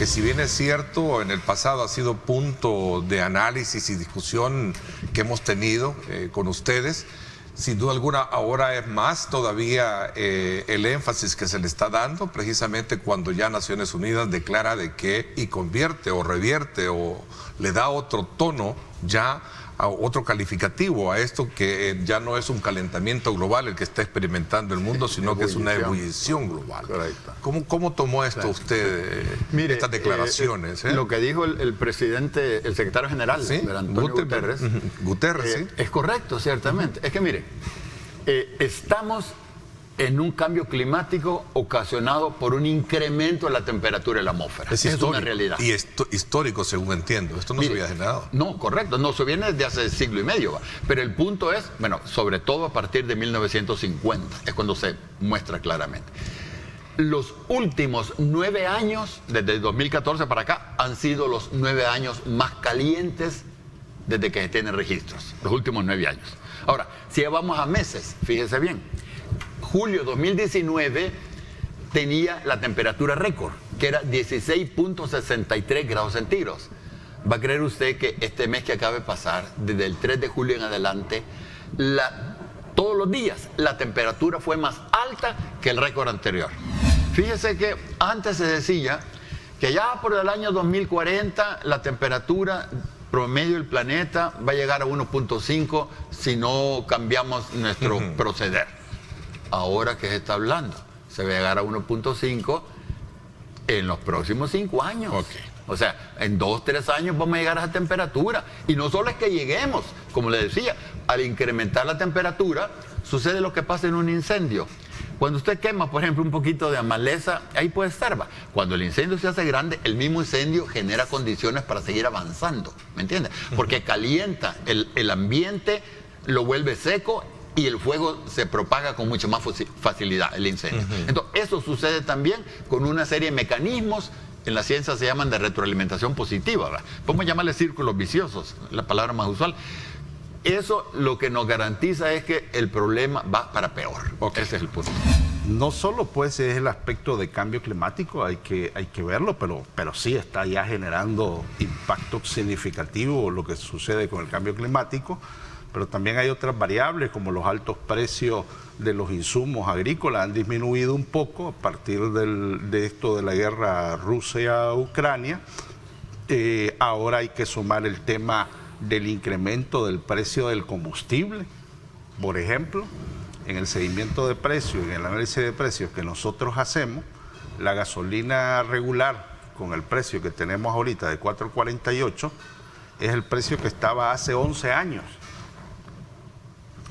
porque si bien es cierto, en el pasado ha sido punto de análisis y discusión que hemos tenido con ustedes, sin duda alguna ahora es más todavía el énfasis que se le está dando, precisamente cuando ya Naciones Unidas declara de que y convierte o revierte o le da otro tono ya, a otro calificativo a esto, que ya no es un calentamiento global el que está experimentando el mundo, sino que es una ebullición global. Correcto. ¿Cómo tomó esto usted, Mire, estas declaraciones? Lo que dijo el presidente, el secretario general, ¿Sí? Antonio Guterres, Guterres, sí. es correcto, ciertamente. Es que mire, estamos en un cambio climático ocasionado por un incremento de la temperatura de la atmósfera. Es una realidad. Y histórico, según entiendo. Esto no se había generado. No, correcto. No, se viene desde hace siglo y medio. ¿Va? Pero el punto es, bueno, sobre todo a partir de 1950, es cuando se muestra claramente. Los últimos 9 años, desde 2014 para acá, han sido los 9 años más calientes desde que se tienen registros. Los últimos 9 años. Ahora, si ya vamos a meses, fíjese bien. Julio 2019 tenía la temperatura récord, que era 16.63 grados centígrados. ¿Va a creer usted que este mes que acaba de pasar, desde el 3 de julio en adelante, todos los días la temperatura fue más alta que el récord anterior? Fíjese que antes se decía que ya por el año 2040 la temperatura promedio del planeta va a llegar a 1.5 si no cambiamos nuestro proceder. Ahora que se está hablando, se va a llegar a 1.5 en los próximos 5 años. Okay. O sea, en 2, 3 años vamos a llegar a esa temperatura. Y no solo es que lleguemos, como le decía, al incrementar la temperatura, sucede lo que pasa en un incendio. Cuando usted quema, por ejemplo, un poquito de maleza, ahí puede estar, ¿va? Cuando el incendio se hace grande, el mismo incendio genera condiciones para seguir avanzando, ¿me entiende? Porque calienta el ambiente, lo vuelve seco, y el fuego se propaga con mucha más facilidad, el incendio. Entonces, eso sucede también con una serie de mecanismos, en la ciencia se llaman de retroalimentación positiva, ¿verdad? Podemos llamarle círculos viciosos, la palabra más usual. Eso lo que nos garantiza es que el problema va para peor. Okay. Ese es el punto. No solo pues es el aspecto de cambio climático, hay que verlo, pero sí está ya generando impacto significativo lo que sucede con el cambio climático. Pero también hay otras variables, como los altos precios de los insumos agrícolas han disminuido un poco a partir de esto de la guerra Rusia-Ucrania. Ahora hay que sumar el tema del incremento del precio del combustible. Por ejemplo, en el seguimiento de precios, en el análisis de precios que nosotros hacemos, la gasolina regular con el precio que tenemos ahorita de 4.48 es el precio que estaba hace 11 años.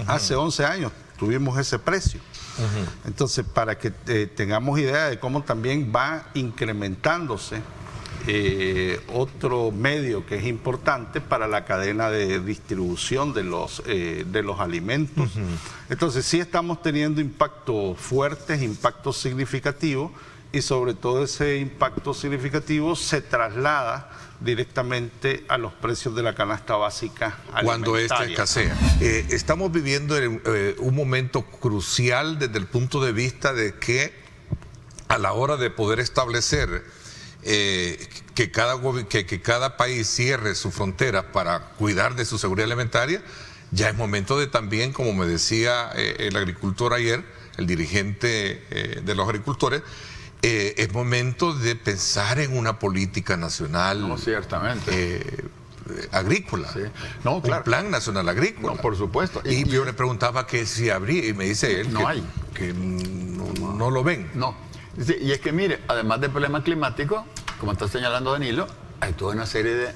Hace 11 años tuvimos ese precio. Entonces, para que tengamos idea de cómo también va incrementándose otro medio que es importante para la cadena de distribución de los alimentos. Entonces, sí estamos teniendo impactos fuertes, impactos significativos, y sobre todo ese impacto significativo se traslada directamente a los precios de la canasta básica alimentaria. Cuando esta escasea. Estamos viviendo un momento crucial desde el punto de vista de que a la hora de poder establecer que cada país cierre sus fronteras para cuidar de su seguridad alimentaria, ya es momento de también, como me decía el agricultor ayer, el dirigente de los agricultores, es momento de pensar en una política nacional. No, ciertamente. Agrícola. Sí. No, claro. Un plan nacional agrícola. No, por supuesto. Y yo le preguntaba que si habría, y me dice él no que, hay. Que no lo ven. No. Sí, y es que mire, además del problema climático, como está señalando Danilo, hay toda una serie de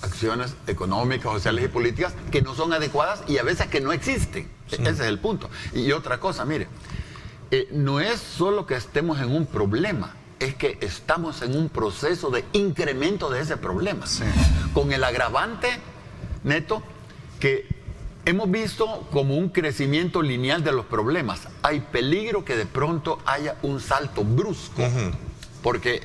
acciones económicas, sociales y políticas que no son adecuadas y a veces que no existen. Sí. Ese es el punto. Y otra cosa, mire, no es solo que estemos en un problema, es que estamos en un proceso de incremento de ese problema. Sí. Con el agravante, Neto, que hemos visto como un crecimiento lineal de los problemas. Hay peligro que de pronto haya un salto brusco, porque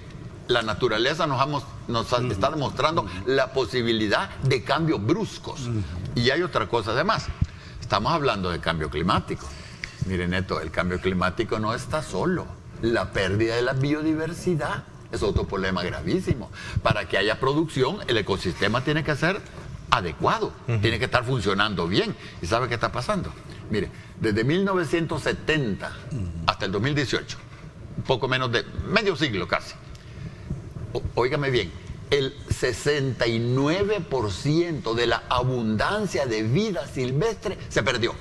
la naturaleza nos está demostrando la posibilidad de cambios bruscos. Y hay otra cosa además. Estamos hablando de cambio climático. Mire, Neto, el cambio climático no está solo. La pérdida de la biodiversidad Es otro problema gravísimo. Para que haya producción, el ecosistema tiene que ser adecuado, tiene que estar funcionando bien. ¿Y sabe qué está pasando? Mire, desde 1970 hasta el 2018, un poco menos de medio siglo casi, óigame bien, el 69% de la abundancia de vida silvestre se perdió.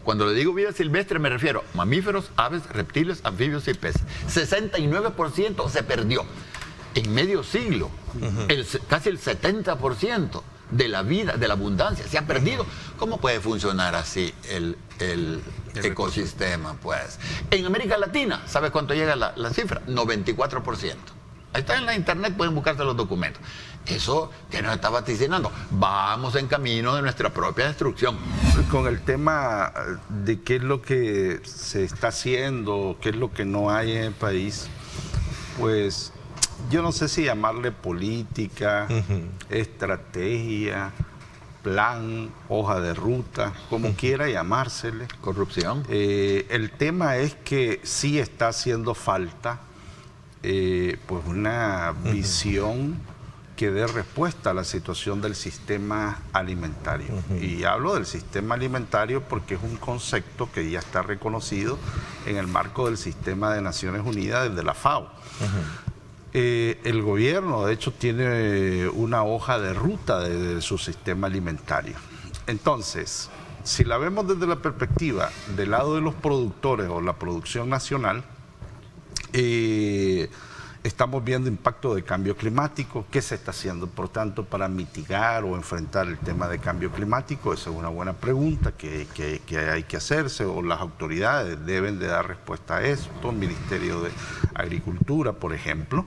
Cuando le digo vida silvestre me refiero a mamíferos, aves, reptiles, anfibios y peces. 69% se perdió. En medio siglo, casi el 70% de la vida, de la abundancia, se ha perdido. ¿Cómo puede funcionar así el ecosistema? Pues en América Latina, ¿sabe cuánto llega la cifra? 94%. Ahí está en la internet, pueden buscarse los documentos. Eso que nos está vaticinando. Vamos en camino de nuestra propia destrucción. Con el tema de qué es lo que se está haciendo, qué es lo que no hay en el país, pues yo no sé si llamarle política, estrategia, plan, hoja de ruta, como quiera llamársele. Corrupción. El tema es que sí está haciendo falta pues una visión que dé respuesta a la situación del sistema alimentario. Y hablo del sistema alimentario porque es un concepto que ya está reconocido en el marco del sistema de Naciones Unidas desde la FAO. El gobierno, de hecho, tiene una hoja de ruta de su sistema alimentario. Entonces, si la vemos desde la perspectiva del lado de los productores o la producción nacional, estamos viendo impacto de cambio climático. ¿Qué se está haciendo, por tanto, para mitigar o enfrentar el tema de cambio climático? Esa es una buena pregunta que hay que hacerse, o las autoridades deben de dar respuesta a eso. El Ministerio de Agricultura, por ejemplo.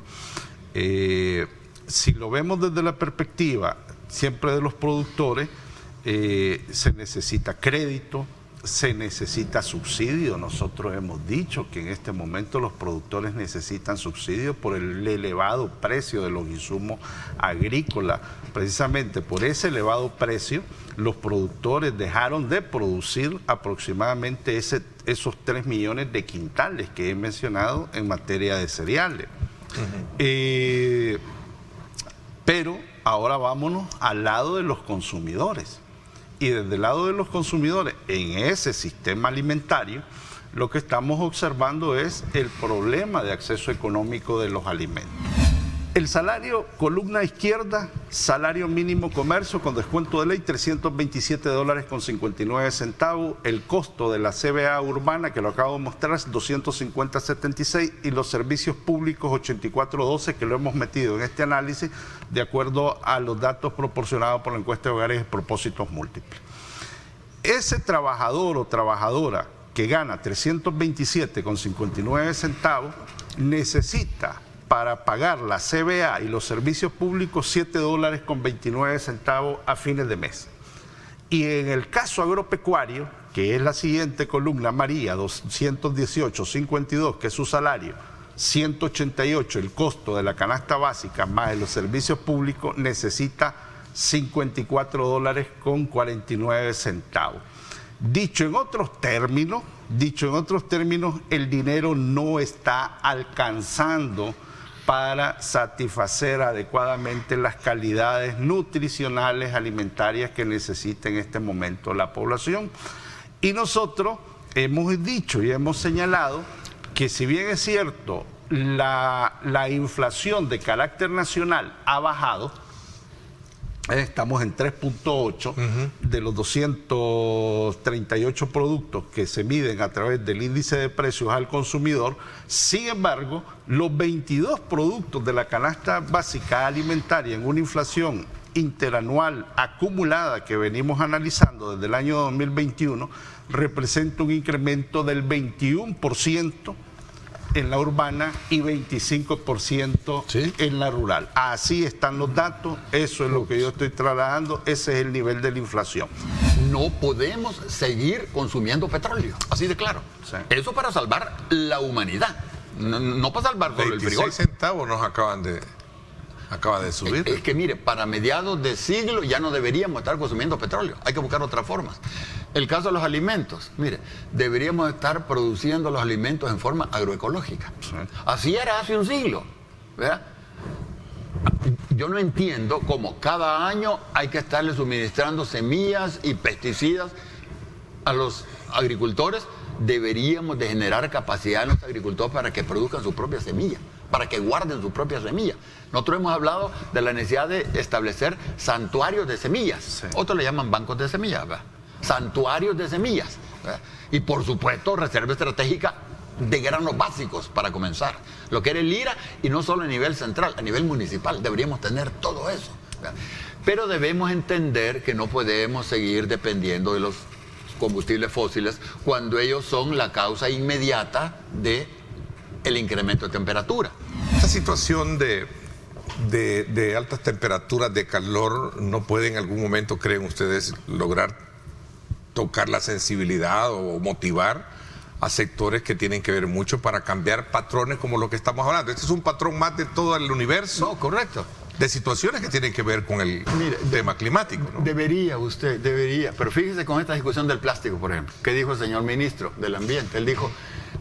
Si lo vemos desde la perspectiva siempre de los productores, se necesita crédito, se necesita subsidio. Nosotros hemos dicho que en este momento los productores necesitan subsidio por el elevado precio de los insumos agrícolas. Precisamente por ese elevado precio, los productores dejaron de producir aproximadamente esos 3 millones de quintales que he mencionado en materia de cereales. Pero ahora vámonos al lado de los consumidores. Y desde el lado de los consumidores, en ese sistema alimentario, lo que estamos observando es el problema de acceso económico de los alimentos. El salario, columna izquierda, salario mínimo comercio con descuento de ley, $327.59. El costo de la CBA urbana, que lo acabo de mostrar, es $250.76, y los servicios públicos $84.12, que lo hemos metido en este análisis de acuerdo a los datos proporcionados por la encuesta de hogares de propósitos múltiples. Ese trabajador o trabajadora que gana $327.59 necesita, para pagar la CBA y los servicios públicos, $7.29 a fines de mes. Y en el caso agropecuario, que es la siguiente columna amarilla, 218.52, que es su salario, 188 el costo de la canasta básica más de los servicios públicos, necesita $54.49. Dicho en otros términos, el dinero no está alcanzando para satisfacer adecuadamente las calidades nutricionales alimentarias que necesita en este momento la población. Y nosotros hemos dicho y hemos señalado que, si bien es cierto, la inflación de carácter nacional ha bajado, estamos en 3.8 de los 238 productos que se miden a través del índice de precios al consumidor. Sin embargo, los 22 productos de la canasta básica alimentaria en una inflación interanual acumulada que venimos analizando desde el año 2021 representa un incremento del 21% en la urbana y 25% en la rural. Así están los datos, eso es lo que yo estoy trasladando, ese es el nivel de la inflación. No podemos seguir consumiendo petróleo, así de claro. Sí. Eso para salvar la humanidad, no para salvar solo el frijol. 26 centavos nos acaba de subir. Es que mire, para mediados de siglo ya no deberíamos estar consumiendo petróleo, hay que buscar otras formas. El caso de los alimentos, mire, deberíamos estar produciendo los alimentos en forma agroecológica. Sí. Así era hace un siglo. ¿verdad? Yo no entiendo cómo cada año hay que estarle suministrando semillas y pesticidas a los agricultores. Deberíamos de generar capacidad en los agricultores para que produzcan su propia semilla, para que guarden su propia semilla. Nosotros hemos hablado de la necesidad de establecer santuarios de semillas. Sí. Otros le llaman bancos de semillas, ¿verdad? Santuarios de semillas, ¿verdad? Y por supuesto reserva estratégica de granos básicos para comenzar. Lo que era el IRA, y no solo a nivel central, a nivel municipal, deberíamos tener todo eso, ¿verdad? Pero debemos entender que no podemos seguir dependiendo de los combustibles fósiles cuando ellos son la causa inmediata de el incremento de temperatura. Esta situación de altas temperaturas, de calor, no puede en algún momento, creen ustedes, lograr tocar la sensibilidad o motivar a sectores que tienen que ver mucho para cambiar patrones como lo que estamos hablando. Este es un patrón más de todo el universo. No, correcto. De situaciones que tienen que ver con el tema climático, ¿no? Debería, pero fíjese con esta discusión del plástico, por ejemplo. ¿Qué dijo el señor ministro del Ambiente? Él dijo,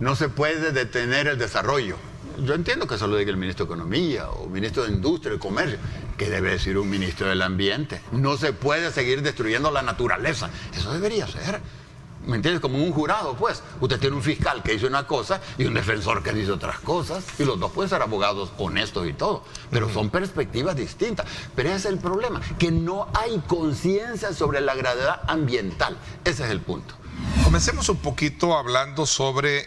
no se puede detener el desarrollo. Yo entiendo que eso lo diga el ministro de Economía o ministro de Industria y Comercio. ¿Qué debe decir un ministro del Ambiente? No se puede seguir destruyendo la naturaleza. Eso debería ser. ¿Me entiendes? Como un jurado, pues. Usted tiene un fiscal que dice una cosa y un defensor que dice otras cosas, y los dos pueden ser abogados honestos y todo, pero son perspectivas distintas. Pero ese es el problema, que no hay conciencia sobre la gravedad ambiental. Ese es el punto. Comencemos un poquito hablando sobre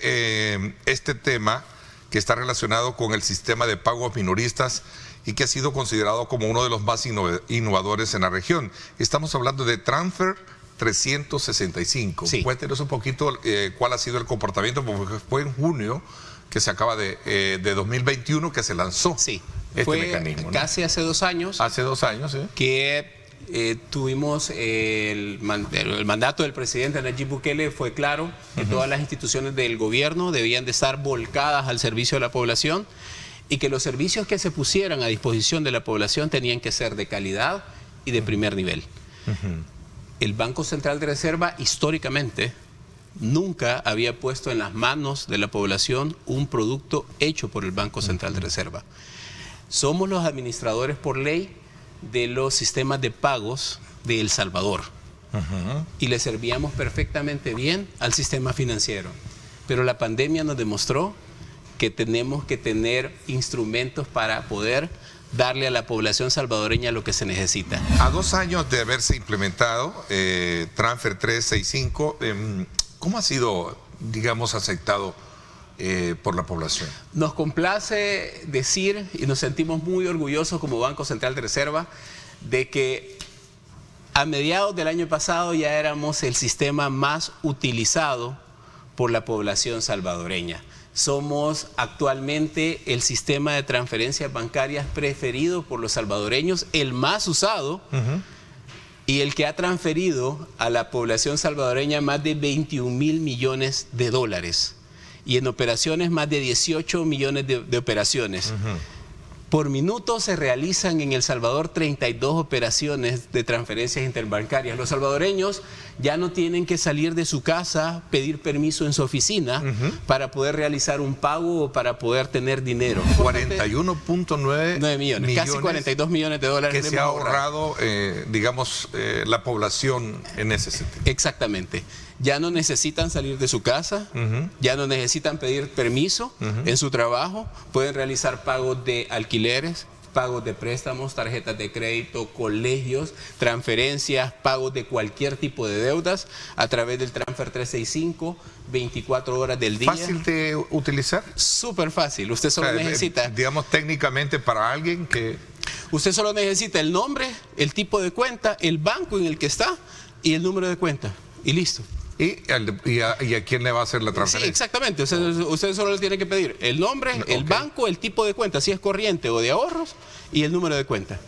este tema que está relacionado con el sistema de pagos minoristas y que ha sido considerado como uno de los más innovadores en la región. Estamos hablando de Transfer 365. Sí. Cuéntenos un poquito cuál ha sido el comportamiento, porque fue en junio que se acaba de 2021 que se lanzó este mecanismo, ¿no? Casi hace 2 años. Hace 2 años, sí. Que tuvimos el mandato del presidente Nayib Bukele. Fue claro que todas las instituciones del gobierno debían de estar volcadas al servicio de la población y que los servicios que se pusieran a disposición de la población tenían que ser de calidad y de primer nivel. El Banco Central de Reserva históricamente nunca había puesto en las manos de la población un producto hecho por el Banco Central de Reserva. Somos los administradores por ley de los sistemas de pagos de El Salvador y le servíamos perfectamente bien al sistema financiero. Pero la pandemia nos demostró que tenemos que tener instrumentos para poder darle a la población salvadoreña lo que se necesita. A 2 años de haberse implementado Transfer 365, ¿cómo ha sido, digamos, aceptado por la población? Nos complace decir y nos sentimos muy orgullosos como Banco Central de Reserva de que a mediados del año pasado ya éramos el sistema más utilizado por la población salvadoreña. Somos actualmente el sistema de transferencias bancarias preferido por los salvadoreños, el más usado y el que ha transferido a la población salvadoreña más de 21 mil millones de dólares y en operaciones más de 18 millones de operaciones. Por minuto se realizan en El Salvador 32 operaciones de transferencias interbancarias. Los salvadoreños ya no tienen que salir de su casa, pedir permiso en su oficina para poder realizar un pago o para poder tener dinero. 41.9 millones, casi 42 millones de dólares que se ha ahorrado, digamos, la población en ese sentido. Exactamente. Ya no necesitan salir de su casa, ya no necesitan pedir permiso en su trabajo, pueden realizar pagos de alquileres, pagos de préstamos, tarjetas de crédito, colegios, transferencias, pagos de cualquier tipo de deudas a través del Transfer 365, 24 horas del día. ¿Fácil de utilizar? Súper fácil, usted solo necesita... Digamos técnicamente para alguien que... Usted solo necesita el nombre, el tipo de cuenta, el banco en el que está y el número de cuenta y listo. ¿Y a quién le va a hacer la transferencia? Sí, exactamente. Usted solo le tiene que pedir el nombre, el banco, el tipo de cuenta, si es corriente o de ahorros, y el número de cuenta.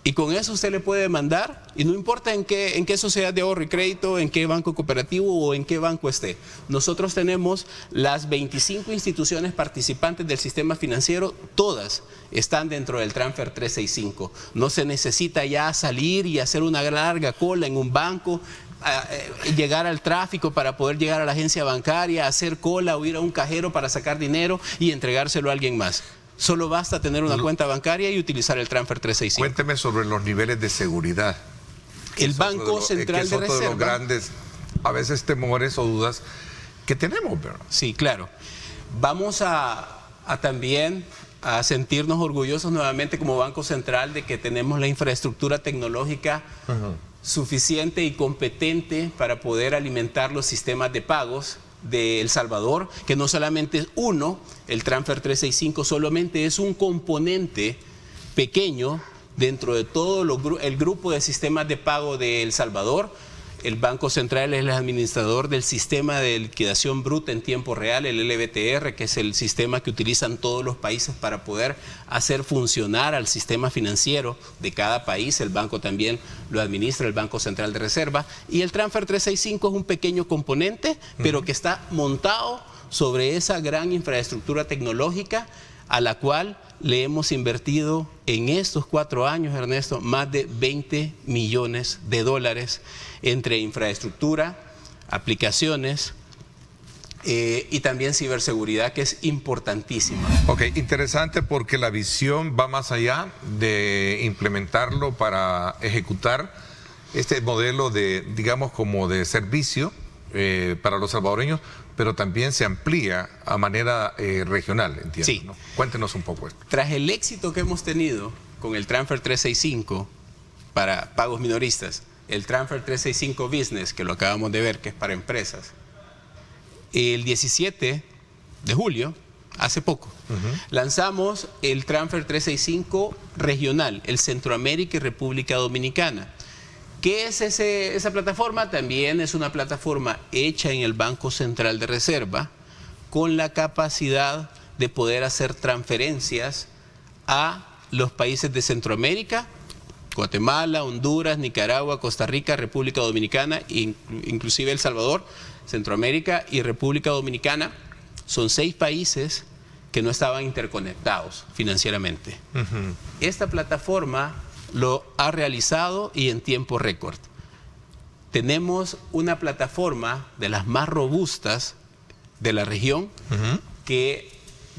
Y con eso usted le puede mandar, y no importa en qué sociedad de ahorro y crédito, en qué banco cooperativo o en qué banco esté. Nosotros tenemos las 25 instituciones participantes del sistema financiero, todas están dentro del Transfer 365. No se necesita ya salir y hacer una larga cola en un banco, llegar al tráfico para poder llegar a la agencia bancaria, hacer cola o ir a un cajero para sacar dinero y entregárselo a alguien más. Solo basta tener una cuenta bancaria y utilizar el Transfer 365. Cuénteme sobre los niveles de seguridad. El Banco Central de Reserva. De los grandes, a veces, temores o dudas que tenemos, ¿verdad? Sí, claro. Vamos a también a sentirnos orgullosos nuevamente como Banco Central de que tenemos la infraestructura tecnológica suficiente y competente para poder alimentar los sistemas de pagos de El Salvador, que no solamente es uno, el Transfer 365 solamente es un componente pequeño dentro de todo el grupo de sistemas de pago de El Salvador. El Banco Central es el administrador del sistema de liquidación bruta en tiempo real, el LBTR, que es el sistema que utilizan todos los países para poder hacer funcionar al sistema financiero de cada país. El banco también lo administra, el Banco Central de Reserva. Y el Transfer 365 es un pequeño componente, pero que está montado sobre esa gran infraestructura tecnológica a la cual le hemos invertido en estos 4 años, Ernesto, más de $20 millones entre infraestructura, aplicaciones y también ciberseguridad, que es importantísima. Ok, interesante porque la visión va más allá de implementarlo para ejecutar este modelo de, digamos, como de servicio para los salvadoreños, pero también se amplía a manera regional, entiendo. Sí. ¿No? Cuéntenos un poco esto. Tras el éxito que hemos tenido con el Transfer 365 para pagos minoristas, el Transfer 365 Business, que lo acabamos de ver, que es para empresas, el 17 de julio, hace poco, lanzamos el Transfer 365 regional, el Centroamérica y República Dominicana. ¿Qué es esa plataforma? También es una plataforma hecha en el Banco Central de Reserva con la capacidad de poder hacer transferencias a los países de Centroamérica, Guatemala, Honduras, Nicaragua, Costa Rica, República Dominicana, inclusive El Salvador. Centroamérica y República Dominicana son 6 países que no estaban interconectados financieramente. Esta plataforma lo ha realizado y en tiempo récord. Tenemos una plataforma de las más robustas de la región, que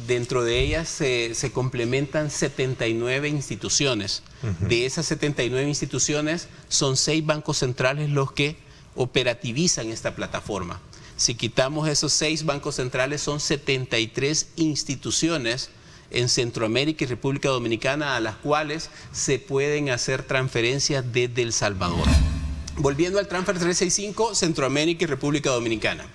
dentro de ellas se complementan 79 instituciones. De esas 79 instituciones son 6 bancos centrales los que operativizan esta plataforma. Si quitamos esos 6 bancos centrales, son 73 instituciones en Centroamérica y República Dominicana a las cuales se pueden hacer transferencias desde El Salvador. Volviendo al Transfer 365, Centroamérica y República Dominicana.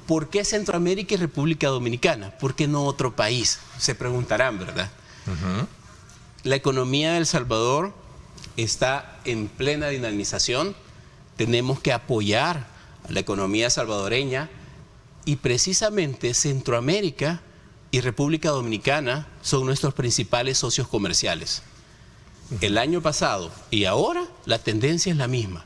¿Por qué Centroamérica y República Dominicana? ¿Por qué no otro país? Se preguntarán, ¿verdad? La economía de El Salvador está en plena dinamización. Tenemos que apoyar a la economía salvadoreña y precisamente Centroamérica y República Dominicana son nuestros principales socios comerciales. El año pasado y ahora la tendencia es la misma.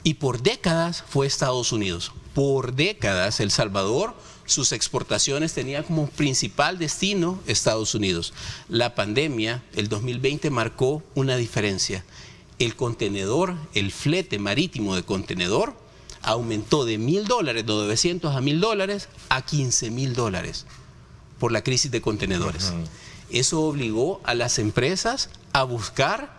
Y por décadas fue Estados Unidos. Por décadas El Salvador, sus exportaciones tenían como principal destino Estados Unidos. La pandemia, el 2020, marcó una diferencia. El contenedor, el flete marítimo de contenedor, aumentó de $1,000, de 900 a $1,000 a $15,000 por la crisis de contenedores. Eso obligó a las empresas a buscar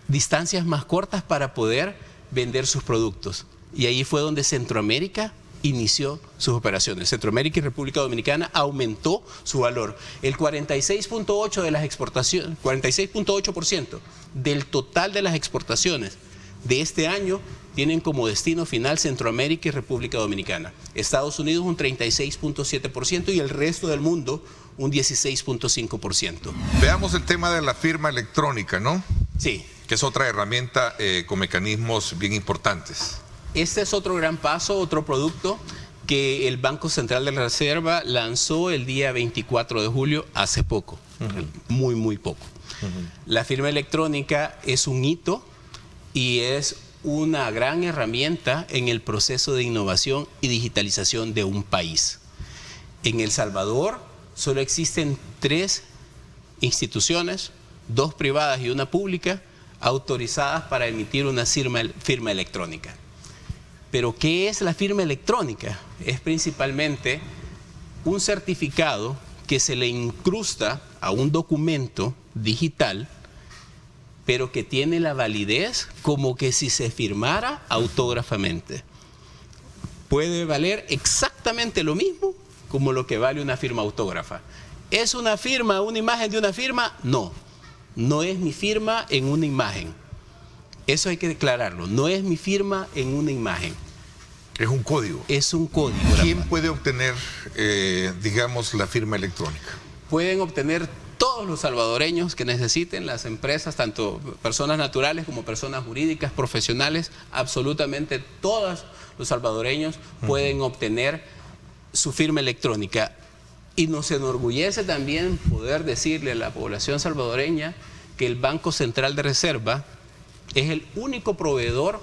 distancias más cortas para poder vender sus productos. Y ahí fue donde Centroamérica inició sus operaciones. Centroamérica y República Dominicana aumentó su valor. El 46.8% de las exportaciones, 46.8% del total de las exportaciones de este año tienen como destino final Centroamérica y República Dominicana. Estados Unidos un 36.7% y el resto del mundo un 16.5%. Veamos el tema de la firma electrónica, ¿no? Sí. Que es otra herramienta con mecanismos bien importantes. Este es otro gran paso, otro producto que el Banco Central de la Reserva lanzó el día 24 de julio, hace poco, muy poco. La firma electrónica es un hito y es una gran herramienta en el proceso de innovación y digitalización de un país. En El Salvador solo existen 3 instituciones, 2 privadas y una pública, autorizadas para emitir una firma electrónica. Pero ¿qué es la firma electrónica? Es principalmente un certificado que se le incrusta a un documento digital, pero que tiene la validez como que si se firmara autógrafamente. Puede valer exactamente lo mismo como lo que vale una firma autógrafa. ¿Es una firma, una imagen de una firma? No, no es mi firma en una imagen. Eso hay que declararlo, no es mi firma en una imagen. Es un código. Es un código. ¿Quién puede obtener, digamos, la firma electrónica? Pueden obtener todos los salvadoreños que necesiten, las empresas, tanto personas naturales como personas jurídicas, profesionales, absolutamente todos los salvadoreños pueden obtener su firma electrónica. Y nos enorgullece también poder decirle a la población salvadoreña que el Banco Central de Reserva es el único proveedor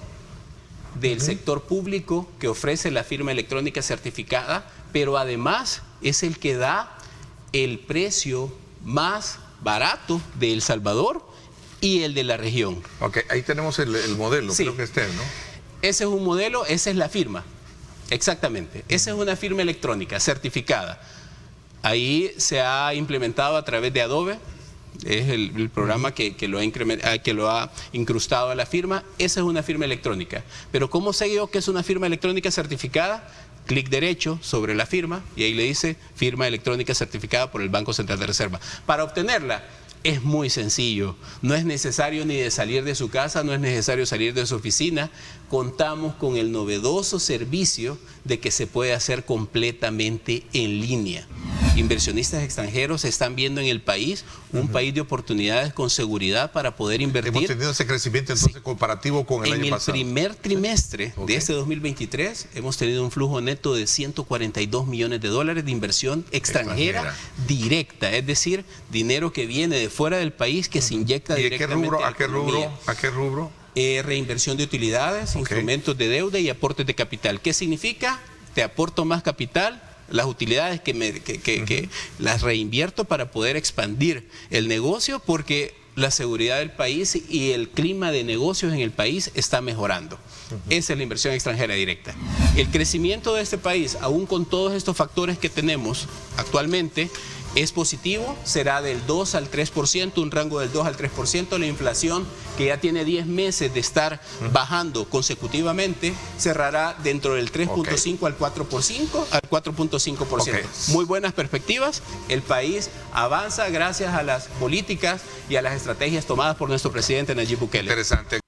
del sector público que ofrece la firma electrónica certificada, pero además es el que da el precio más barato de El Salvador y el de la región. Ok, ahí tenemos el modelo, Sí. creo que este, ¿no? Ese es un modelo, esa es la firma, exactamente. Esa es una firma electrónica certificada. Ahí se ha implementado a través de Adobe, es el programa que lo ha incrustado a la firma. Esa es una firma electrónica. Pero ¿cómo sé yo que es una firma electrónica certificada? Clic derecho sobre la firma y ahí le dice firma electrónica certificada por el Banco Central de Reserva. Para obtenerla es muy sencillo, no es necesario ni de salir de su casa, no es necesario salir de su oficina. Contamos con el novedoso servicio de que se puede hacer completamente en línea. Inversionistas extranjeros están viendo en el país un país de oportunidades con seguridad para poder invertir. Hemos tenido ese crecimiento entonces comparativo con el año pasado. En el primer trimestre de este 2023 hemos tenido un flujo neto de 142 millones de dólares de inversión extranjera directa, es decir, dinero que viene de fuera del país que se inyecta ¿Y directamente a qué rubro? Reinversión de utilidades, instrumentos de deuda y aportes de capital. ¿Qué significa? Te aporto más capital, las utilidades que las reinvierto para poder expandir el negocio, porque la seguridad del país y el clima de negocios en el país está mejorando. Esa es la inversión extranjera directa. El crecimiento de este país, aún con todos estos factores que tenemos actualmente, es positivo, será del 2 al 3%, un rango del 2 al 3%. La inflación, que ya tiene 10 meses de estar bajando consecutivamente, cerrará dentro del 3.5 al 4.5%. Okay. Muy buenas perspectivas. El país avanza gracias a las políticas y a las estrategias tomadas por nuestro presidente Nayib Bukele. Interesante.